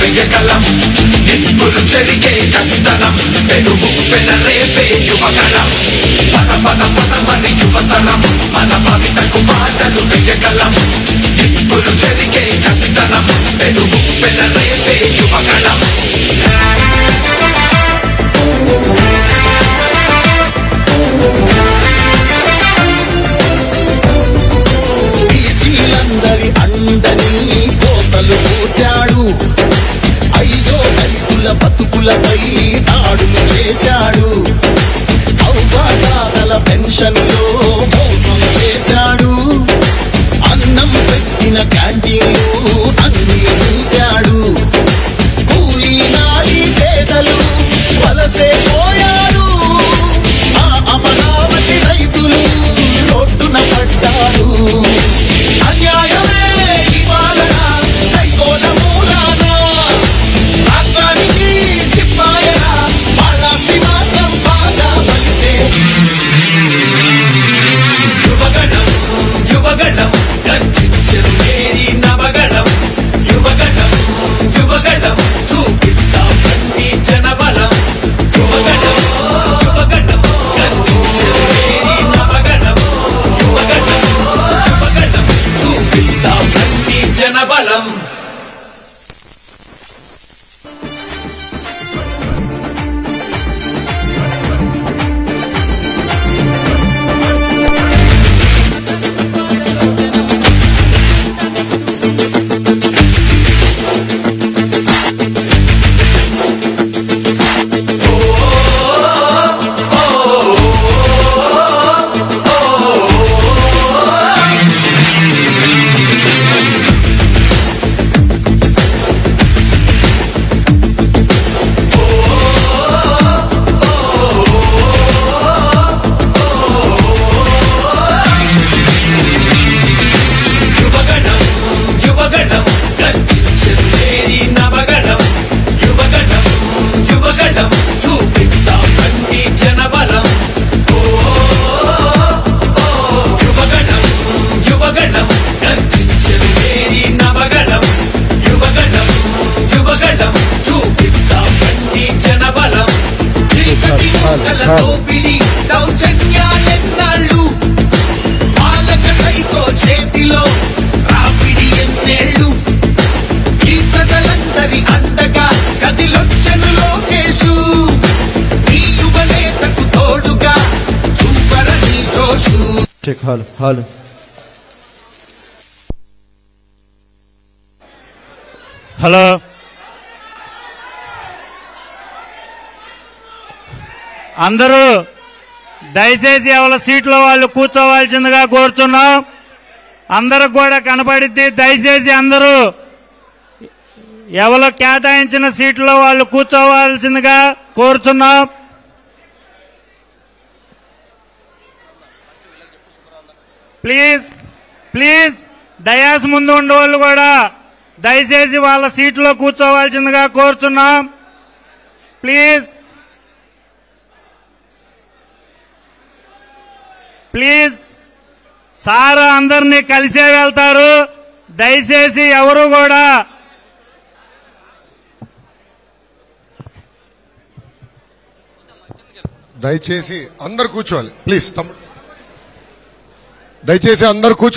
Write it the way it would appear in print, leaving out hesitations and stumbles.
వెయ్యగలం నిప్పులు చెరిగే కసితనం పెనుగు పెనరేపే యువగలం పద పద పదమని యువతరం మన భవితకు బాటలు వెయ్యగలం నిప్పులు చెరిగే కసితనం పెనుగు పెనరేపే యువగలం బీసీలందరి అండని కోతలు పోశాడు అయ్యో దళితుల బతుకులపై దాడులు చేశాడు అవ్వాతాతల పెన్షన్లో మోసం చేశాడు అన్నం పెట్టిన క్యాంటీన్లు అన్నీ మూశాడు కూలీ నాడి పేదలు వలసే పోయారు ఆ అమరావతి రైతులు రోడ్డున పడ్డారు అన్యాయమే ఈ పాలన సైకోల మూలాన రాష్ట్రానికి చిప్పాయన వాళ్ళాస్తి మాత్రం బాగా బలిసే యువగణం యువగణం గర్జించెను నేడి నవగణం యువగణం యువగణం చూపిద్దాం రండి జనబలం యువగణం యువగణం గర్జించెను నేడి నవగణం యువగణం యువగణం చూపిద్దాం రండి జనబలం దోపిడి దౌర్జన్యాలెన్నాళ్ళు పాలక సైకో చేతిలో రాపిడి ఎన్నేళ్ళు ఈ ప్రజలందరి అండగా కదిలొచ్చెను లోకేశు నీ యువనేతకు తోడుగా చూపరని జోషు హలో అందరూ దయచేసి ఎవరి సీట్లో వాళ్ళు కూర్చోవాల్సిందిగా కోరుతున్నాం అందరికి కూడా కనబడిద్ది దయచేసి అందరూ ఎవరు కేటాయించిన సీట్లో వాళ్ళు కూర్చోవాల్సిందిగా కోరుతున్నాం ప్లీజ్ ప్లీజ్ డయాస్ ముందు ఉండే వాళ్ళు కూడా దయచేసి వాళ్ళ సీట్లో కూర్చోవాల్సిందిగా కోరుతున్నాం ప్లీజ్ ప్లీజ్ సార్ అందరినీ కలిసే వెళ్తారు దయచేసి ఎవరు కూడా దయచేసి అందరు కూర్చోవాలి ప్లీజ్ తమ్ముడు దయచేసి అందరు కూర్చో